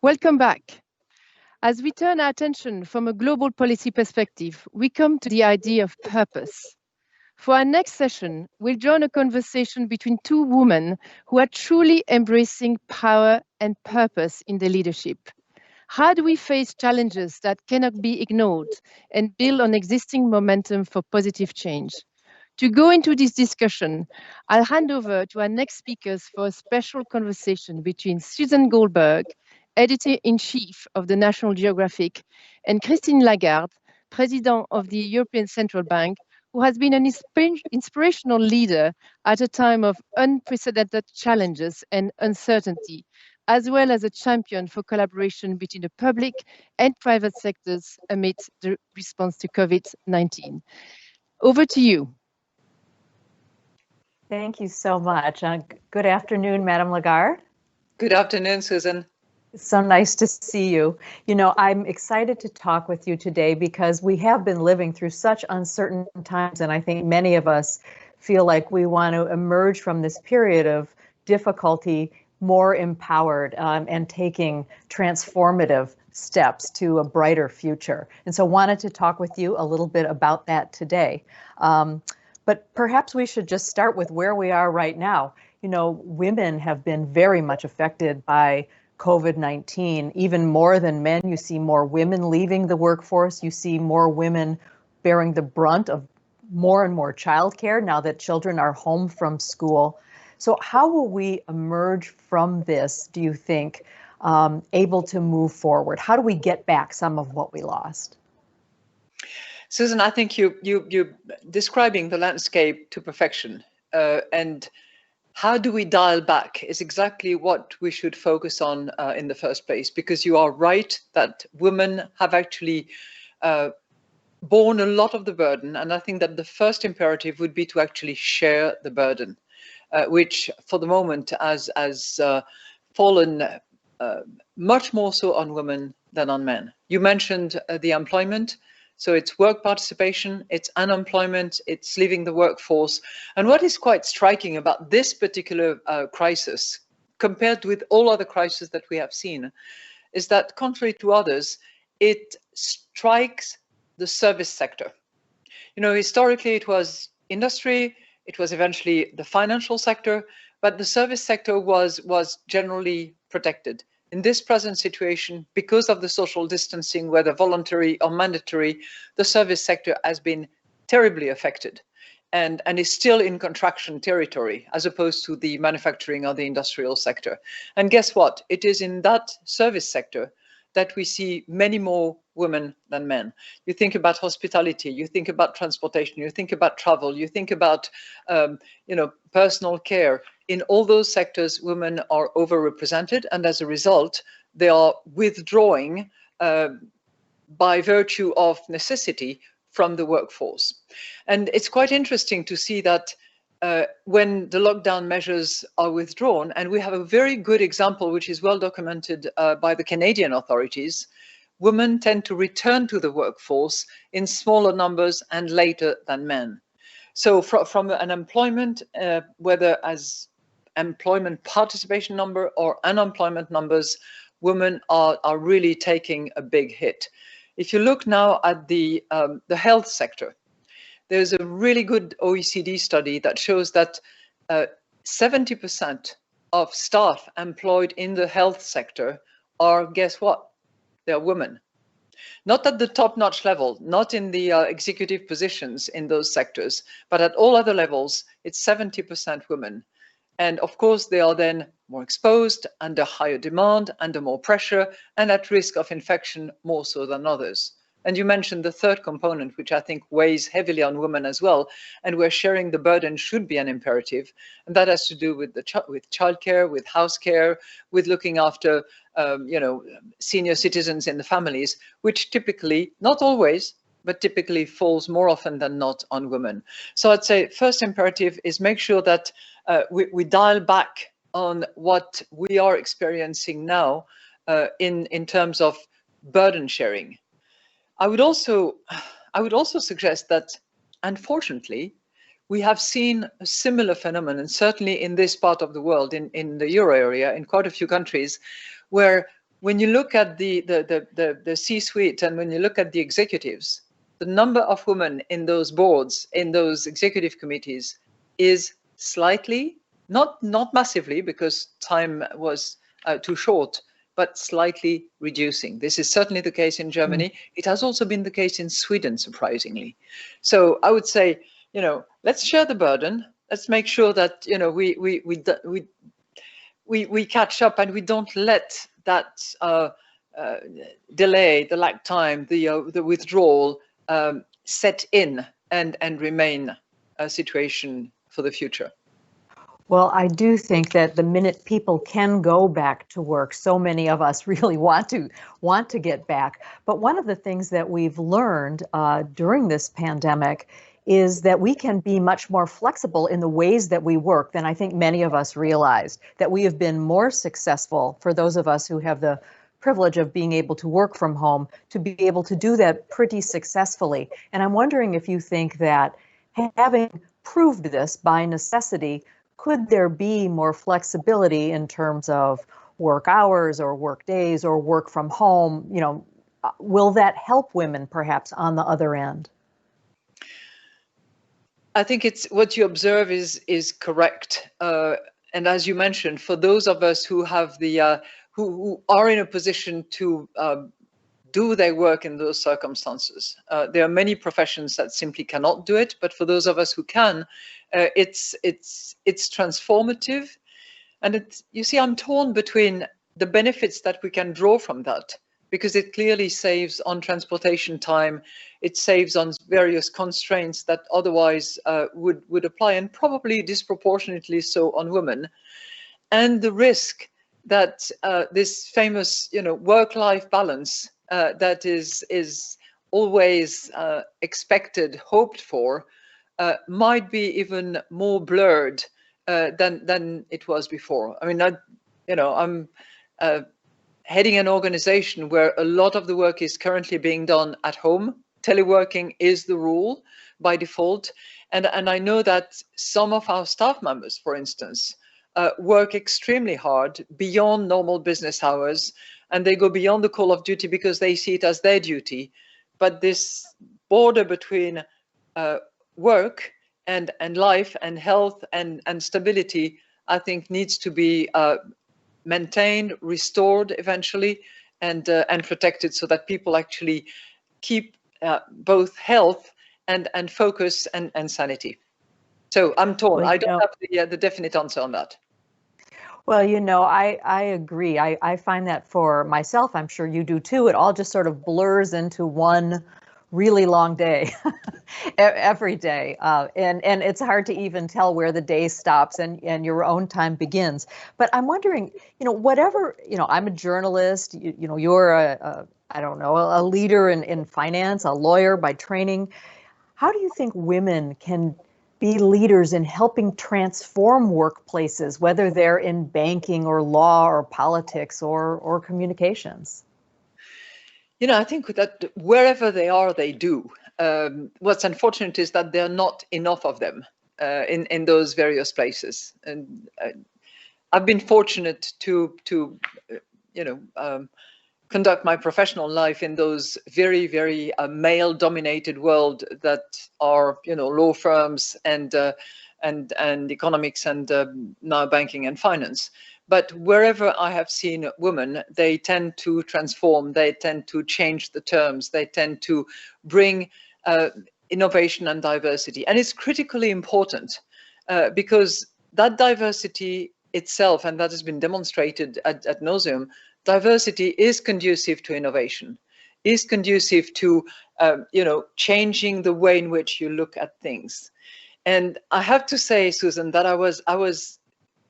Welcome back. As we turn our attention from a global policy perspective, we come to the idea of purpose. For our next session, we'll join a conversation between two women who are truly embracing power and purpose in their leadership. How do we face challenges that cannot be ignored and build on existing momentum for positive change? To go into this discussion, I'll hand over to our next speakers for a special conversation between Susan Goldberg, Editor-in-Chief of the National Geographic, and Christine Lagarde, President of the European Central Bank, who has been an inspirational leader at a time of unprecedented challenges and uncertainty, as well as a champion for collaboration between the public and private sectors amid the response to COVID-19. Over to you. Thank you so much. Good afternoon, Madame Lagarde. Good afternoon, Susan. It's so nice to see you. You know, I'm excited to talk with you today because we have been living through such uncertain times, and I think many of us feel like we want to emerge from this period of difficulty more empowered and taking transformative steps to a brighter future. And so wanted to talk with you a little bit about that today. But perhaps we should just start with where we are right now. You know, women have been very much affected by COVID-19, even more than men. You see more women leaving the workforce. You see more women bearing the brunt of more and more childcare now that children are home from school. So how will we emerge from this, do you think, able to move forward? How do we get back some of what we lost? Susan, I think you're describing the landscape to perfection. And how do we dial back is exactly what we should focus on in the first place, because you are right that women have actually borne a lot of the burden. And I think that the first imperative would be to actually share the burden, which for the moment has fallen much more so on women than on men. You mentioned the employment. So it's work participation, it's unemployment, it's leaving the workforce. And what is quite striking about this particular crisis, compared with all other crises that we have seen, is that contrary to others, it strikes the service sector. You know, historically it was industry, it was eventually the financial sector, but the service sector was generally protected. In this present situation, because of the social distancing, whether voluntary or mandatory, the service sector has been terribly affected and is still in contraction territory, as opposed to the manufacturing or the industrial sector. And guess what? It is in that service sector that we see many more women than men. You think about hospitality, you think about transportation, you think about travel, you think about personal care. In all those sectors, women are overrepresented, and as a result, they are withdrawing by virtue of necessity from the workforce. And it's quite interesting to see that when the lockdown measures are withdrawn, and we have a very good example, which is well documented by the Canadian authorities, women tend to return to the workforce in smaller numbers and later than men. So from an employment, whether as employment participation number or unemployment numbers, women are really taking a big hit. If you look now at the health sector, there's a really good OECD study that shows that 70% of staff employed in the health sector are, guess what? They're women. Not at the top-notch level, not in the executive positions in those sectors, but at all other levels, it's 70% women. And of course, they are then more exposed, under higher demand, under more pressure, and at risk of infection more so than others. And you mentioned the third component, which I think weighs heavily on women as well, and where sharing the burden should be an imperative. And that has to do with with childcare, with house care, with looking after senior citizens in the families, which typically, not always, but typically falls more often than not on women. So I'd say first imperative is make sure that we dial back on what we are experiencing now in terms of burden sharing. I would also suggest that, unfortunately, we have seen a similar phenomenon, and certainly in this part of the world, in the euro area, in quite a few countries, where when you look at the C-suite and when you look at the executives, the number of women in those boards, in those executive committees, is slightly, not massively, because time was too short, but slightly reducing. This is certainly the case in Germany. It has also been the case in Sweden, surprisingly. So I would say, let's share the burden. Let's make sure that we catch up and we don't let that delay, the lag time, the withdrawal set in and remain a situation for the future. Well, I do think that the minute people can go back to work, so many of us really want to get back. But one of the things that we've learned during this pandemic is that we can be much more flexible in the ways that we work than I think many of us realized. That we have been more successful, for those of us who have the privilege of being able to work from home, to be able to do that pretty successfully. And I'm wondering if you think that having proved this by necessity, could there be more flexibility in terms of work hours or work days or work from home? Will that help women perhaps on the other end? I think it's what you observe is correct. And as you mentioned, for those of us who have who are in a position to do their work in those circumstances, there are many professions that simply cannot do it. But for those of us who can, it's transformative. And you see, I'm torn between the benefits that we can draw from that, because it clearly saves on transportation time. It saves on various constraints that otherwise would apply, and probably disproportionately so on women. And the risk that this famous, work-life balance that is always expected, hoped for, might be even more blurred than it was before. I mean, I'm heading an organization where a lot of the work is currently being done at home. Teleworking is the rule by default. And I know that some of our staff members, for instance, work extremely hard beyond normal business hours, and they go beyond the call of duty because they see it as their duty. But this border between work and life and health and stability, I think, needs to be maintained, restored eventually, and protected, so that people actually keep both health and focus and sanity. So I'm torn. Well, I don't have the definite answer on that. Well, I agree. I find that for myself, I'm sure you do too, it all just sort of blurs into one really long day every day. And it's hard to even tell where the day stops and your own time begins. But I'm wondering, whatever, I'm a journalist, you're a leader in finance, a lawyer by training. How do you think women can be leaders in helping transform workplaces, whether they're in banking or law or politics or communications? I think that wherever they are, they do. What's unfortunate is that there are not enough of them in those various places. And I've been fortunate to conduct my professional life in those very, very male-dominated world that are, law firms and economics and now banking and finance. But wherever I have seen women, they tend to transform, they tend to change the terms, they tend to bring innovation and diversity. And it's critically important because that diversity itself, and that has been demonstrated ad nauseum, diversity is conducive to innovation, is conducive to changing the way in which you look at things. And I have to say, Susan, that I was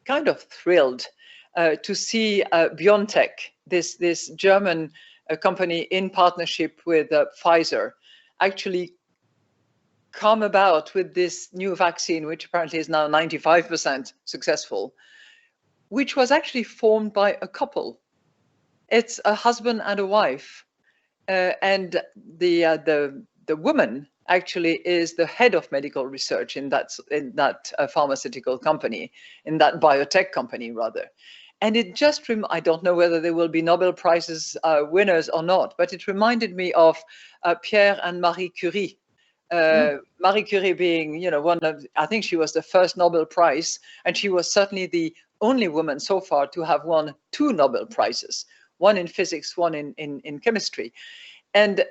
kind of thrilled to see BioNTech, this German company in partnership with Pfizer, actually come about with this new vaccine, which apparently is now 95% successful, which was actually formed by a couple. It's a husband and a wife, and the woman actually is the head of medical research in that pharmaceutical company, in that biotech company rather. And it just, I don't know whether there will be Nobel Prizes winners or not, but it reminded me of Pierre and Marie Curie. Marie Curie being, you know, one of, I think she was the first Nobel Prize, and she was certainly the only woman so far to have won 2 Nobel Prizes, one in physics, one in chemistry. And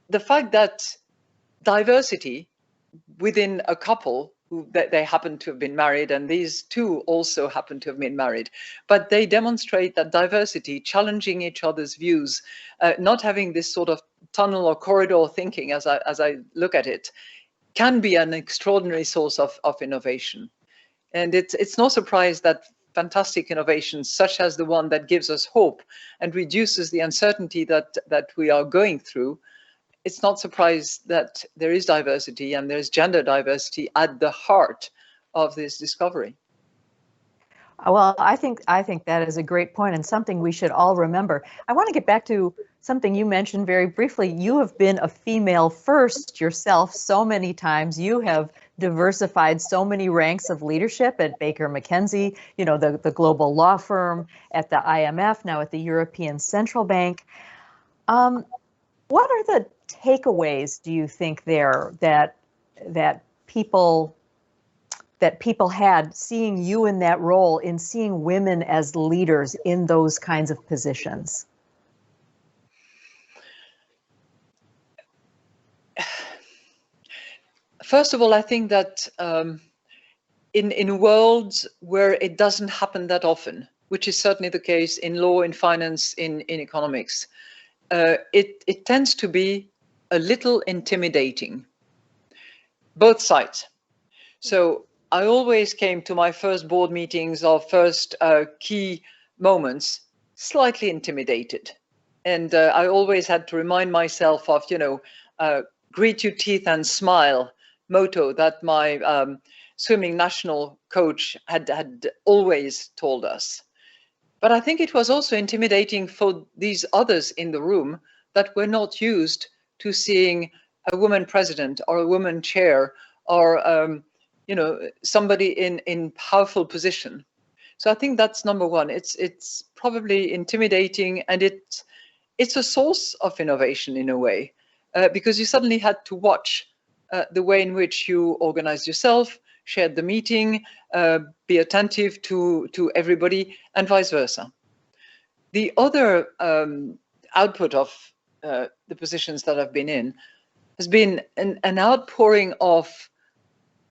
the fact that diversity within a couple, that they happen to have been married, and these 2 also happen to have been married, but they demonstrate that diversity, challenging each other's views, not having this sort of tunnel or corridor thinking, as I look at it, can be an extraordinary source of innovation. And it's no surprise that fantastic innovations, such as the one that gives us hope and reduces the uncertainty that we are going through, it's not surprised that there is diversity, and there's gender diversity at the heart of this discovery. Well, I think that is a great point, and something we should all remember. I want to get back to something you mentioned very briefly. You have been a female first yourself so many times. You have diversified so many ranks of leadership at Baker McKenzie, you know, the global law firm, at the IMF, now at the European Central Bank. What are the takeaways, do you think, there that people had seeing you in that role, in seeing women as leaders in those kinds of positions? First of all, I think that in worlds where it doesn't happen that often, which is certainly the case in law, in finance, in economics, it tends to be a little intimidating, both sides. So I always came to my first board meetings or first key moments slightly intimidated. And I always had to remind myself of, you know, grit your teeth and smile motto that my swimming national coach had always told us. But I think it was also intimidating for these others in the room that were not used to seeing a woman president or a woman chair or you know, somebody in powerful position. So I think that's number one. It's probably intimidating, and it's a source of innovation in a way, because you suddenly had to watch the way in which you organize yourself, shared the meeting, be attentive to everybody, and vice versa. The other output of the positions that I've been in has been an outpouring of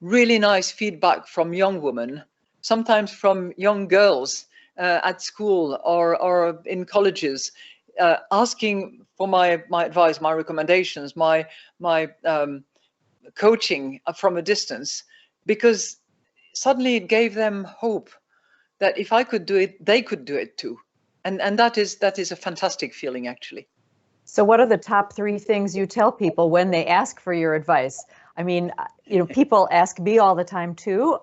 really nice feedback from young women, sometimes from young girls at school or in colleges, asking for my advice, my recommendations, my coaching from a distance, because suddenly it gave them hope that if I could do it, they could do it too. And that is a fantastic feeling, actually. So what are the top 3 things you tell people when they ask for your advice? I mean, you know, people ask me all the time too,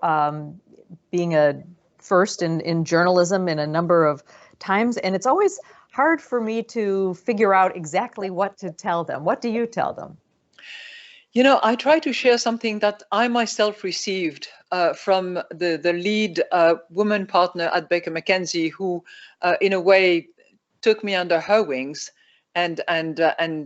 being a first in journalism in a number of times, and it's always hard for me to figure out exactly what to tell them. What do you tell them? You know, I try to share something that I myself received from the lead woman partner at Baker McKenzie, who in a way took me under her wings and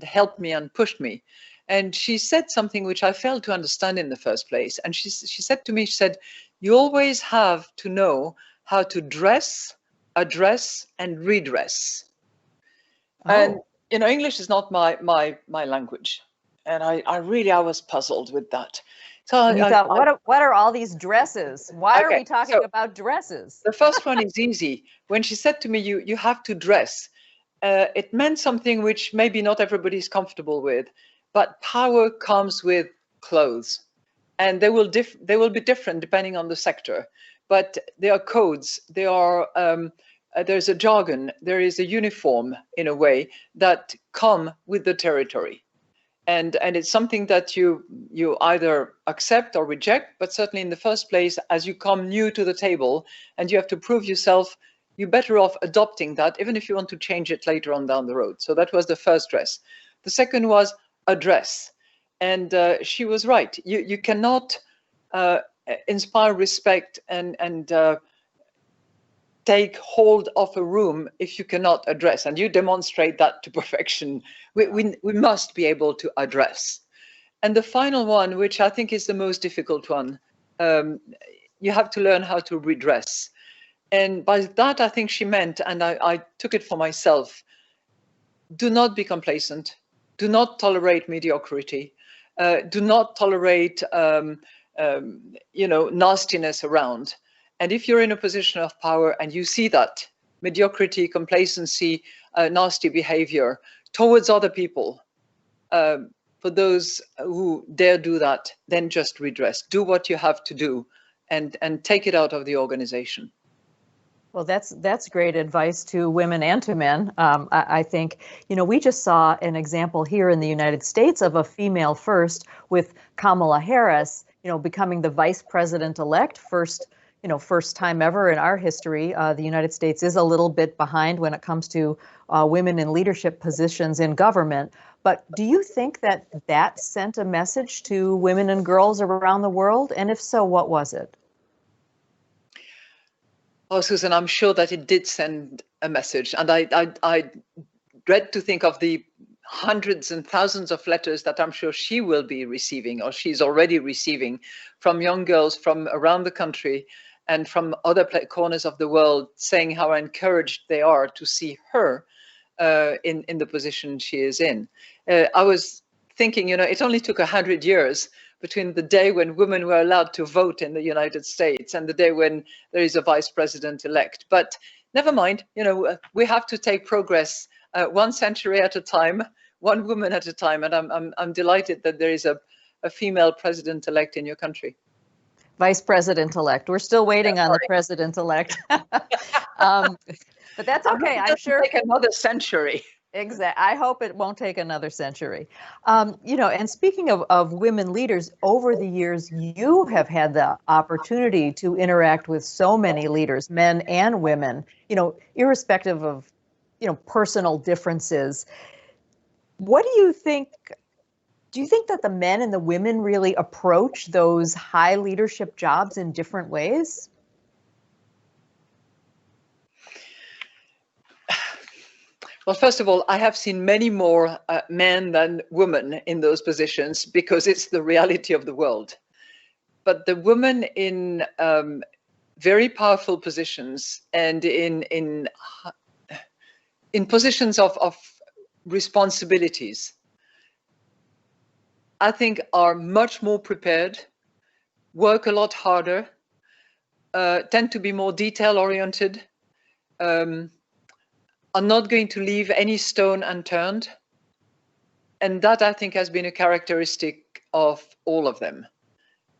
helped me and pushed me. And she said something which I failed to understand in the first place. And she said to me, she said, you always have to know how to dress, address, and redress. Oh. And, you know, English is not my language. And I was puzzled with that. So you thought, what are all these dresses? Why are we talking about dresses? The first one is easy. When she said to me, you have to dress, it meant something which maybe not everybody is comfortable with. But power comes with clothes, and they will be different depending on the sector. But there are codes. There are there's a jargon. There is a uniform in a way that come with the territory, and it's something that you either accept or reject. But certainly in the first place, as you come new to the table and you have to prove yourself, you're better off adopting that, even if you want to change it later on down the road. So that was the first dress. The second was address, and she was right. You cannot inspire respect and take hold of a room if you cannot address, and you demonstrate that to perfection. We must be able to address. And the final one, which I think is the most difficult one, you have to learn how to redress. And by that, I think she meant, and I took it for myself, do not be complacent. Do not tolerate mediocrity. Do not tolerate, nastiness around. And if you're in a position of power and you see that mediocrity, complacency, nasty behavior towards other people, for those who dare do that, then just redress. Do what you have to do, and take it out of the organization. Well, that's great advice to women and to men. I think, we just saw an example here in the United States of a female first with Kamala Harris, becoming the vice president-elect, first time ever in our history. The United States is a little bit behind when it comes to women in leadership positions in government. But do you think that sent a message to women and girls around the world? And if so, what was it? Oh, Susan, I'm sure that it did send a message. And I dread to think of the hundreds and thousands of letters that I'm sure she will be receiving, or she's already receiving, from young girls from around the country and from other corners of the world, saying how encouraged they are to see her in the position she is in. I was thinking, it only took 100 years between the day when women were allowed to vote in the United States and the day when there is a vice president-elect. But never mind, we have to take progress 1 century at a time, one woman at a time. And I'm delighted that there is a female president-elect in your country. Vice president-elect. We're still waiting on the president-elect. But that's okay. I'm sure. Take another century. Exactly. I hope it won't take another century. And speaking of women leaders, over the years, you have had the opportunity to interact with so many leaders, men and women, irrespective of, personal differences. What do you think? Do you think that the men and the women really approach those high leadership jobs in different ways? Well, first of all, I have seen many more men than women in those positions because it's the reality of the world. But the women in very powerful positions and in positions of responsibilities, I think are much more prepared, work a lot harder, tend to be more detail-oriented, are not going to leave any stone unturned. And that, I think, has been a characteristic of all of them.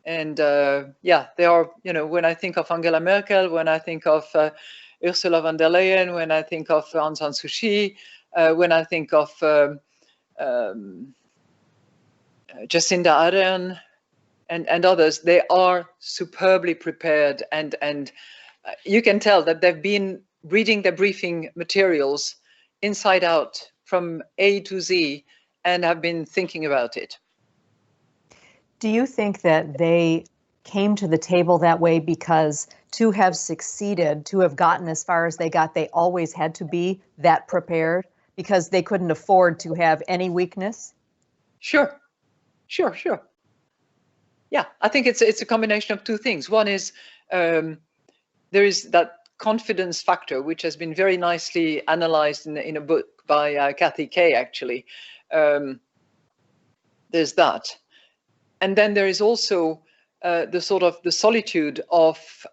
And they are, when I think of Angela Merkel, when I think of Ursula von der Leyen, when I think of Aung San Suu Kyi, when I think of Jacinda Ardern and others, they are superbly prepared. And you can tell that they've been reading their briefing materials inside out from A to Z and have been thinking about it. Do you think that they came to the table that way because to have succeeded, to have gotten as far as they got, they always had to be that prepared because they couldn't afford to have any weakness? Sure. Yeah, I think it's a combination of two things. One is there is that confidence factor, which has been very nicely analyzed in a book by Kathy Kay, actually. There's that. And then there is also the solitude of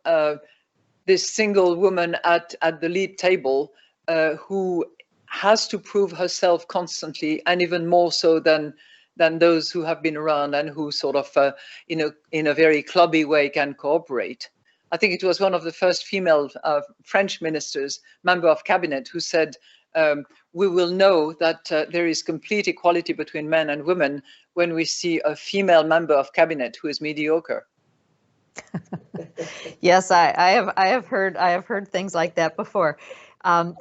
this single woman at the lead table who has to prove herself constantly, and even more so than those who have been around and who sort of, in a very clubby way can cooperate. I think it was one of the first female French ministers, member of cabinet, who said, we will know that there is complete equality between men and women when we see a female member of cabinet who is mediocre. Yes, I have heard things like that before.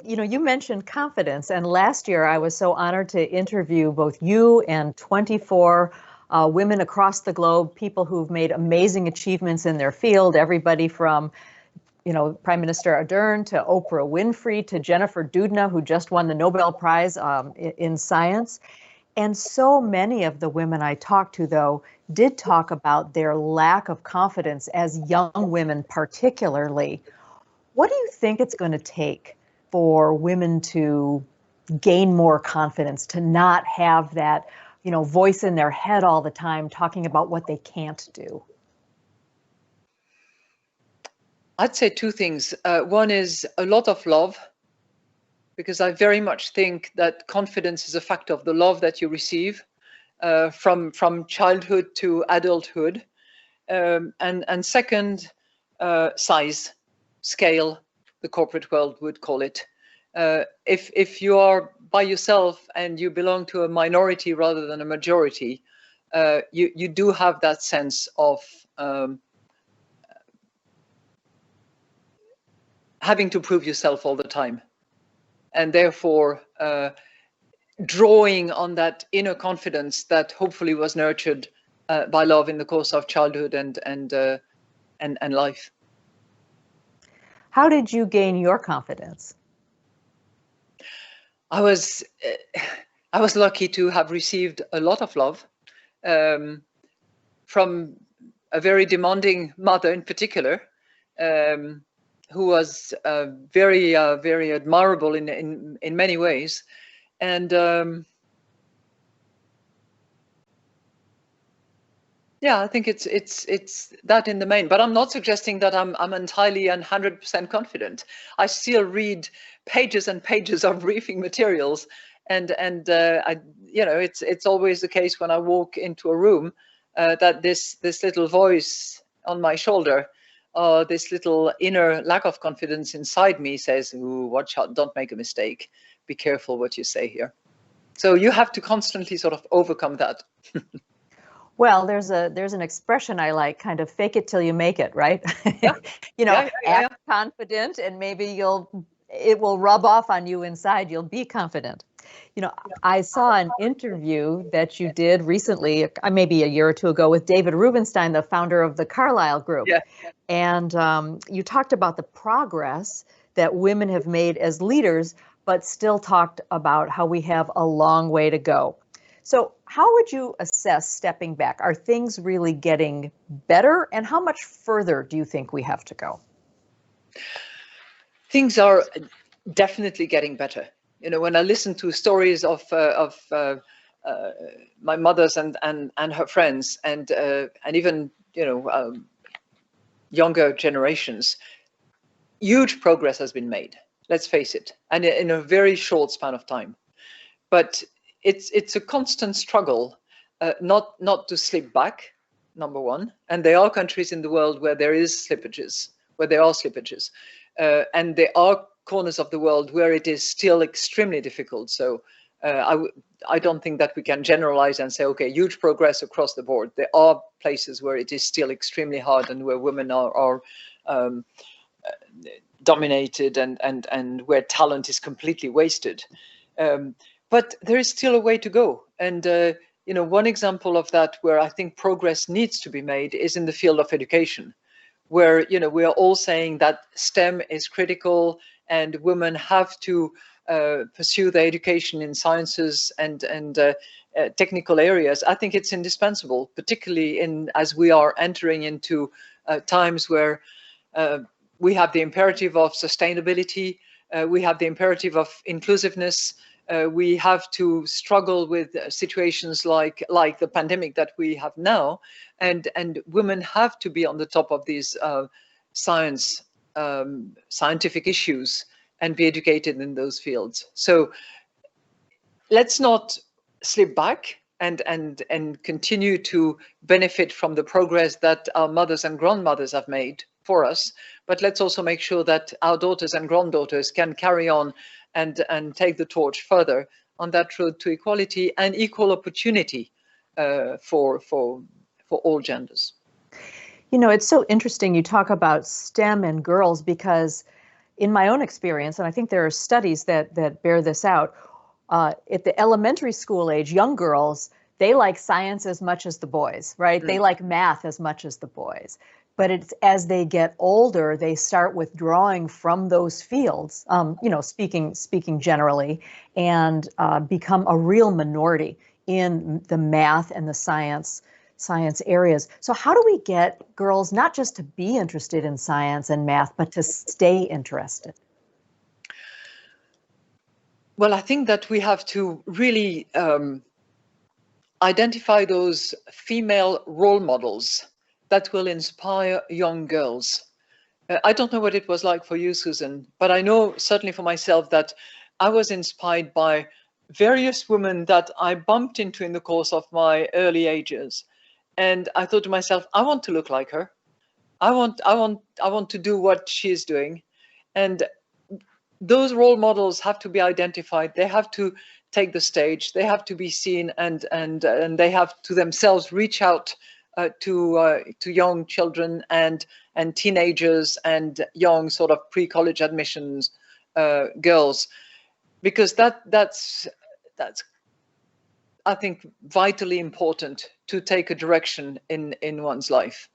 You mentioned confidence, and last year I was so honored to interview both you and 24 women across the globe, people who've made amazing achievements in their field, everybody from Prime Minister Ardern to Oprah Winfrey to Jennifer Doudna, who just won the Nobel Prize in science. And so many of the women I talked to, though, did talk about their lack of confidence as young women particularly. What do you think it's going to take for women to gain more confidence, to not have that, voice in their head all the time talking about what they can't do? I'd say two things. One is a lot of love, because I very much think that confidence is a factor of the love that you receive from childhood to adulthood. And second, size, scale, the corporate world would call it. If you are by yourself and you belong to a minority rather than a majority, you do have that sense of having to prove yourself all the time, and therefore drawing on that inner confidence that hopefully was nurtured by love in the course of childhood and life. How did you gain your confidence? I was lucky to have received a lot of love from a very demanding mother in particular, who was very admirable in many ways, and yeah, I think it's that in the main. But I'm not suggesting that I'm entirely and 100% confident. I still read pages and pages of briefing materials, and it's always the case when I walk into a room that this little voice on my shoulder, this little inner lack of confidence inside me says, "Ooh, watch out! Don't make a mistake. Be careful what you say here." So you have to constantly sort of overcome that. Well, there's an expression I like, kind of fake it till you make it, right? Yeah. Act confident, and maybe it will rub off on you inside. You'll be confident. I saw an interview that you did recently, maybe a year or two ago, with David Rubenstein, the founder of the Carlyle Group. Yeah. And you talked about the progress that women have made as leaders, but still talked about how we have a long way to go. So how would you assess stepping back? Are things really getting better? And how much further do you think we have to go? Things are definitely getting better. When I listen to stories of my mother's and her friends, and even younger generations, huge progress has been made. Let's face it, and in a very short span of time. But it's a constant struggle, not to slip back, number one. And there are countries in the world where there are slippages, and there are corners of the world where it is still extremely difficult. So I don't think that we can generalize and say, okay, huge progress across the board. There are places where it is still extremely hard, and where women are dominated, and where talent is completely wasted. But there is still a way to go. And one example of that where I think progress needs to be made is in the field of education, where we are all saying that STEM is critical, and women have to pursue their education in sciences and technical areas. I think it's indispensable, particularly as we are entering into times where we have the imperative of sustainability, we have the imperative of inclusiveness. We have to struggle with situations like the pandemic that we have now, and women have to be on the top of these scientific issues and be educated in those fields. So let's not slip back and continue to benefit from the progress that our mothers and grandmothers have made for us, but let's also make sure that our daughters and granddaughters can carry on and take the torch further on that road to equality and equal opportunity for all genders. It's so interesting you talk about STEM and girls, because in my own experience, and I think there are studies that bear this out, at the elementary school age, young girls, they like science as much as the boys, right? They like math as much as the boys. but it's as they get older, they start withdrawing from those fields, speaking generally, and become a real minority in the math and the science areas. So how do we get girls not just to be interested in science and math, but to stay interested? Well, I think that we have to really identify those female role models that will inspire young girls. I don't know what it was like for you, Susan, but I know certainly for myself that I was inspired by various women that I bumped into in the course of my early ages. And I thought to myself, I want to look like her. I want to do what she's doing. And those role models have to be identified. They have to take the stage. They have to be seen, and they have to themselves reach out to young children and teenagers and young sort of pre-college admissions girls, because that's I think vitally important to take a direction in one's life.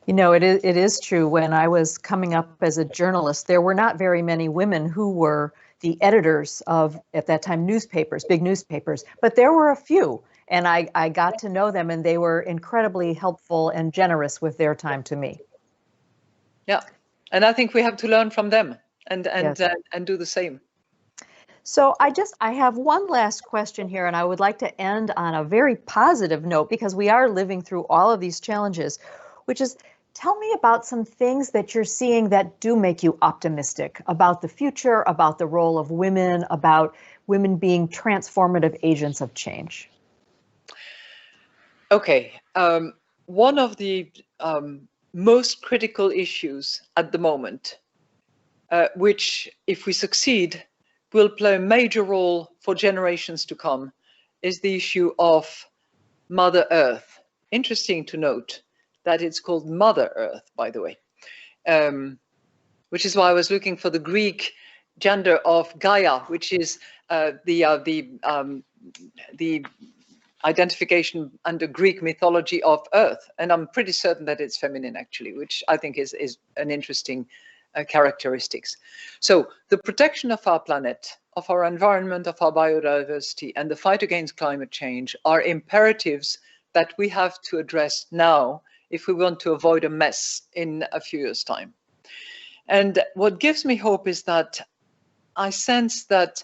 You know, it is true. When I was coming up as a journalist, there were not very many women who were the editors of, at that time, newspapers, big newspapers, but there were a few, and I got to know them, and they were incredibly helpful and generous with their time to me. Yeah, and I think we have to learn from them and Yes. And do the same. So I have one last question here, and I would like to end on a very positive note, because we are living through all of these challenges, which is, tell me about some things that you're seeing that do make you optimistic about the future, about the role of women, about women being transformative agents of change. Okay, one of the most critical issues at the moment, which, if we succeed, will play a major role for generations to come, is the issue of Mother Earth. Interesting to note that it's called Mother Earth, by the way, which is why I was looking for the Greek gender of Gaia, which is the identification under Greek mythology of Earth. And I'm pretty certain that it's feminine, actually, which I think is an interesting characteristics. So the protection of our planet, of our environment, of our biodiversity, and the fight against climate change are imperatives that we have to address now if we want to avoid a mess in a few years' time. And what gives me hope is that I sense that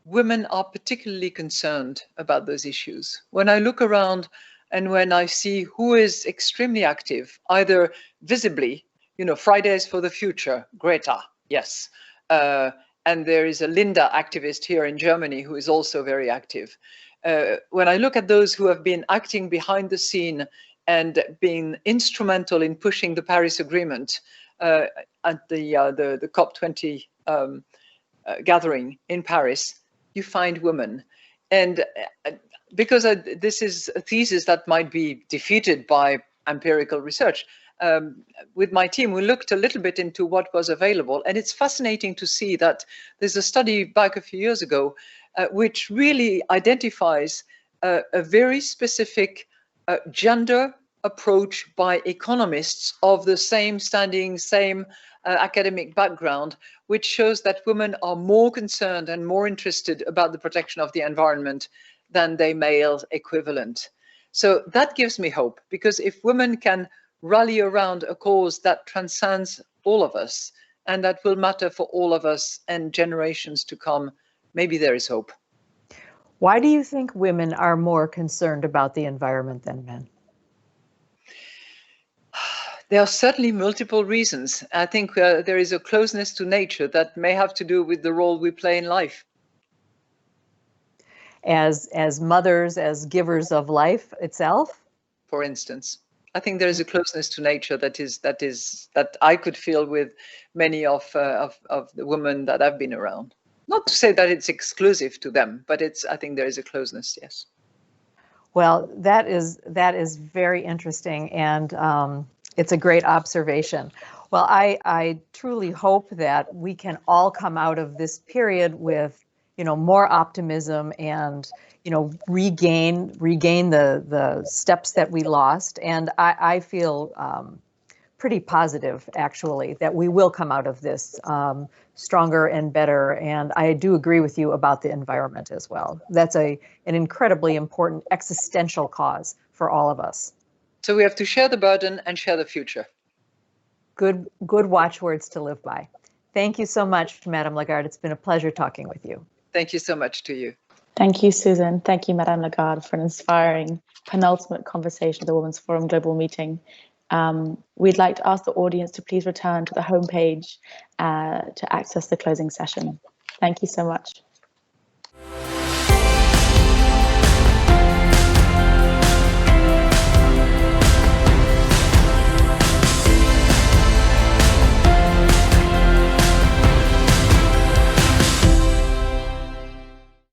women are particularly concerned about those issues. When I look around and when I see who is extremely active, either visibly, Fridays for the Future, Greta, yes. And there is a Linda activist here in Germany who is also very active. When I look at those who have been acting behind the scene and being instrumental in pushing the Paris Agreement at the COP20 gathering in Paris, you find women. And because this is a thesis that might be defeated by empirical research, with my team, we looked a little bit into what was available, and it's fascinating to see that there's a study back a few years ago which really identifies a very specific gender approach by economists of the same standing, same academic background, which shows that women are more concerned and more interested about the protection of the environment than their male equivalent. So that gives me hope, because if women can rally around a cause that transcends all of us and that will matter for all of us and generations to come, maybe there is hope. Why do you think women are more concerned about the environment than men? There are certainly multiple reasons. I think there is a closeness to nature that may have to do with the role we play in life. As mothers, as givers of life itself? For instance, I think there is a closeness to nature that I could feel with many of the women that I've been around. Not to say that it's exclusive to them, but I think there is a closeness, yes. Well, that is very interesting, and it's a great observation. Well, I truly hope that we can all come out of this period with more optimism and, regain the steps that we lost. And I feel pretty positive, actually, that we will come out of this stronger and better. And I do agree with you about the environment as well. That's an incredibly important existential cause for all of us. So we have to share the burden and share the future. Good watchwords to live by. Thank you so much, Madame Lagarde. It's been a pleasure talking with you. Thank you so much to you. Thank you, Susan. Thank you, Madame Lagarde, for an inspiring penultimate conversation at the Women's Forum Global Meeting. We'd like to ask the audience to please return to the homepage to access the closing session. Thank you so much.